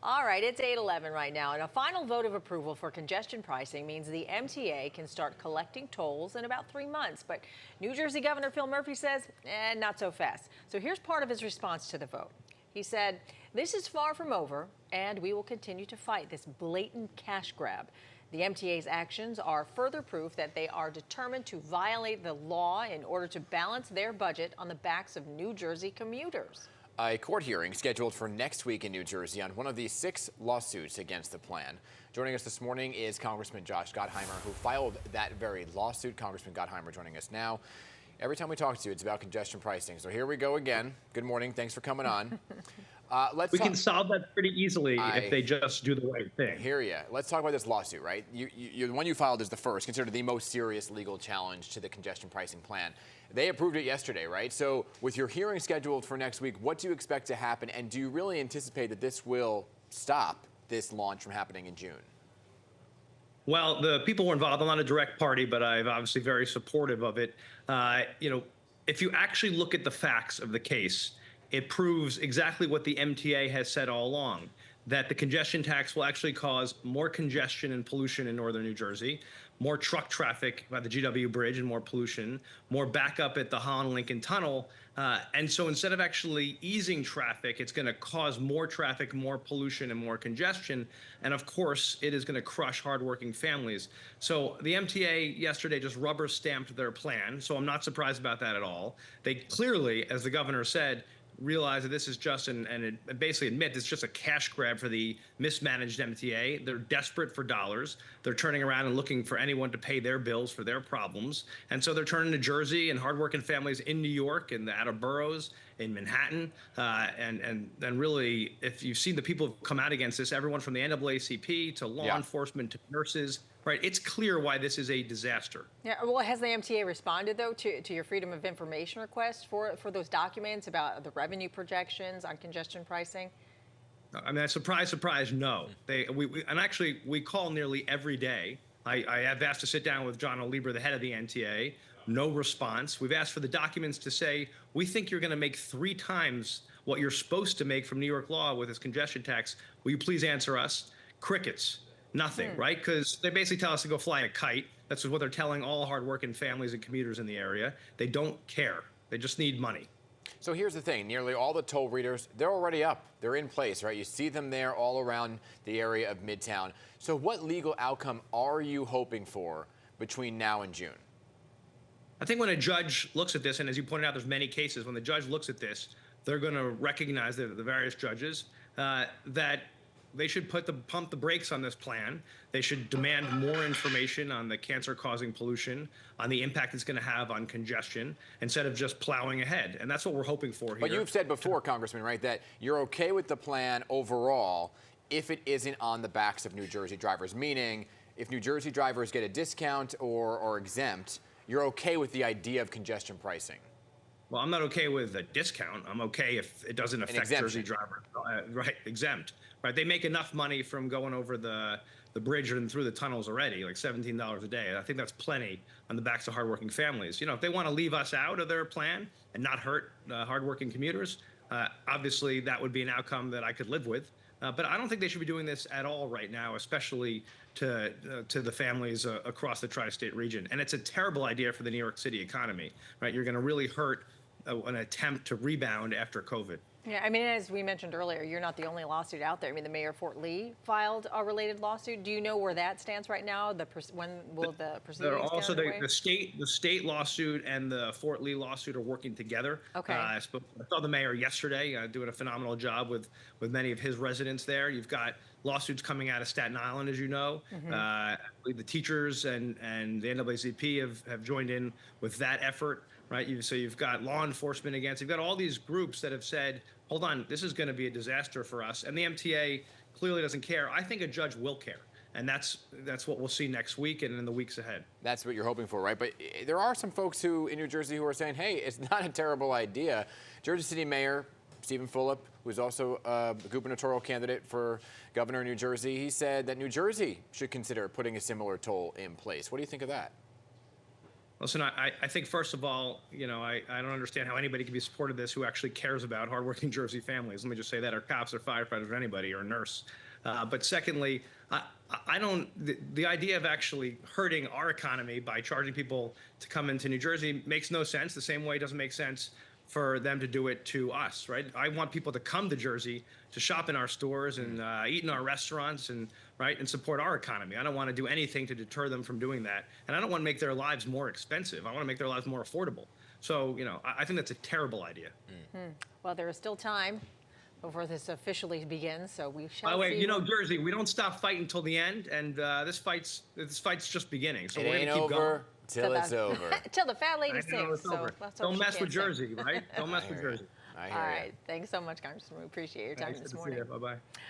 All right, it's 8:11 right now, and a final vote of approval for congestion pricing means the MTA can start collecting tolls in about 3 months. But New Jersey Governor Phil Murphy says, not so fast. So here's part of his response to the vote. He said, "This is far from over, and we will continue to fight this blatant cash grab. The MTA's actions are further proof that they are determined to violate the law in order to balance their budget on the backs of New Jersey commuters." A court hearing scheduled for next week in New Jersey on one of the 6 lawsuits against the plan. Joining us this morning is Congressman Josh Gottheimer, who filed that very lawsuit. Congressman Gottheimer joining us now. Every time we talk to you, it's about congestion pricing. So here we go again. Good morning. Thanks for coming on. We can solve that pretty easily if they just do the right thing. I hear you. Let's talk about this lawsuit, right? The one you filed is the first, considered the most serious legal challenge to the congestion pricing plan. They approved it yesterday, right? So with your hearing scheduled for next week, what do you expect to happen? And do you really anticipate that this will stop this launch from happening in June? Well, the people who are involved, I'm not a direct party, but I'm obviously very supportive of it. If you actually look at the facts of the case, it proves exactly what the MTA has said all along, that the congestion tax will actually cause more congestion and pollution in northern New Jersey, more truck traffic by the GW Bridge and more pollution, more backup at the Holland-Lincoln Tunnel. And so instead of actually easing traffic, it's going to cause more traffic, more pollution, and more congestion. And of course, it is going to crush hardworking families. So the MTA yesterday just rubber stamped their plan. So I'm not surprised about that at all. They clearly, as the governor said, realize that this is just, and basically admit it's just a cash grab for the mismanaged MTA. They're desperate for dollars. They're turning around and looking for anyone to pay their bills for their problems. And so they're turning to Jersey and hardworking families in New York and the outer boroughs, in Manhattan. And really, if you've seen the people who've come out against this, everyone from the NAACP to law enforcement to nurses, right? It's clear why this is a disaster. Yeah, well, has the MTA responded, though, to your Freedom of Information request for those documents about the revenue projections on congestion pricing? I mean, surprise, surprise, no. And actually, we call nearly every day. I have asked to sit down with John O'Lieber, the head of the MTA. No response. We've asked for the documents to say, we think you're going to make 3 times what you're supposed to make from New York law with this congestion tax. Will you please answer us? Crickets. Nothing, right? Because they basically tell us to go fly a kite. That's what they're telling all hardworking families and commuters in the area. They don't care. They just need money. So here's the thing. Nearly all the toll readers, they're already up. They're in place, right? You see them there all around the area of Midtown. So what legal outcome are you hoping for between now and June? I think when a judge looks at this, and as you pointed out, there's many cases, when the judge looks at this, they're going to recognize, the various judges, that they should pump the brakes on this plan. They should demand more information on the cancer-causing pollution, on the impact it's going to have on congestion, instead of just plowing ahead. And that's what we're hoping for here. But you've said before, Congressman, right, that you're okay with the plan overall if it isn't on the backs of New Jersey drivers, meaning if New Jersey drivers get a discount or exempt, you're okay with the idea of congestion pricing. Well, I'm not okay with a discount. I'm okay if it doesn't affect Jersey drivers. Right, exempt. Right, they make enough money from going over the bridge and through the tunnels already, like $17 a day. I think that's plenty on the backs of hardworking families. You know, if they want to leave us out of their plan and not hurt hardworking commuters, obviously that would be an outcome that I could live with. But I don't think they should be doing this at all right now, especially to the families across the tri-state region. And it's a terrible idea for the New York City economy, right? You're going to really hurt an attempt to rebound after COVID. Yeah, I mean, as we mentioned earlier, you're not the only lawsuit out there. I mean, the mayor of Fort Lee filed a related lawsuit. Do you know where that stands right now? When will the proceedings There are also get underway? the state lawsuit and the Fort Lee lawsuit are working together. Okay. I saw the mayor yesterday doing a phenomenal job with many of his residents there. You've got lawsuits coming out of Staten Island, as you know. I believe the teachers and the NAACP have joined in with that effort. Right, so you've got law enforcement against, you've got all these groups that have said, hold on, this is going to be a disaster for us. And the MTA clearly doesn't care. I think a judge will care. And that's what we'll see next week and in the weeks ahead. That's what you're hoping for, right? But there are some folks in New Jersey who are saying, hey, it's not a terrible idea. Jersey City Mayor Stephen Fulop, who's also a gubernatorial candidate for governor of New Jersey, he said that New Jersey should consider putting a similar toll in place. What do you think of that? Listen, I think, first of all, I don't understand how anybody can be supportive of this who actually cares about hardworking Jersey families. Let me just say that, or cops or firefighters or anybody, or a nurse. But secondly, the idea of actually hurting our economy by charging people to come into New Jersey makes no sense. The same way it doesn't make sense for them to do it to us, right? I want people to come to Jersey to shop in our stores and eat in our restaurants and support our economy. I don't want to do anything to deter them from doing that. And I don't want to make their lives more expensive. I want to make their lives more affordable. So, I think that's a terrible idea. Well, there is still time before this officially begins, so we shall By the way, see. Jersey, we don't stop fighting until the end, and this fight's just beginning. So It we're ain't gonna keep going. over till it's over. Till the fat lady I know sings. it's So over. let's hope Don't she mess with can't sing. Jersey, right? Don't mess with Jersey. I hear All ya. right. Thanks so much, Congressman. We appreciate your time Thanks. this Good to see morning. you. Bye-bye.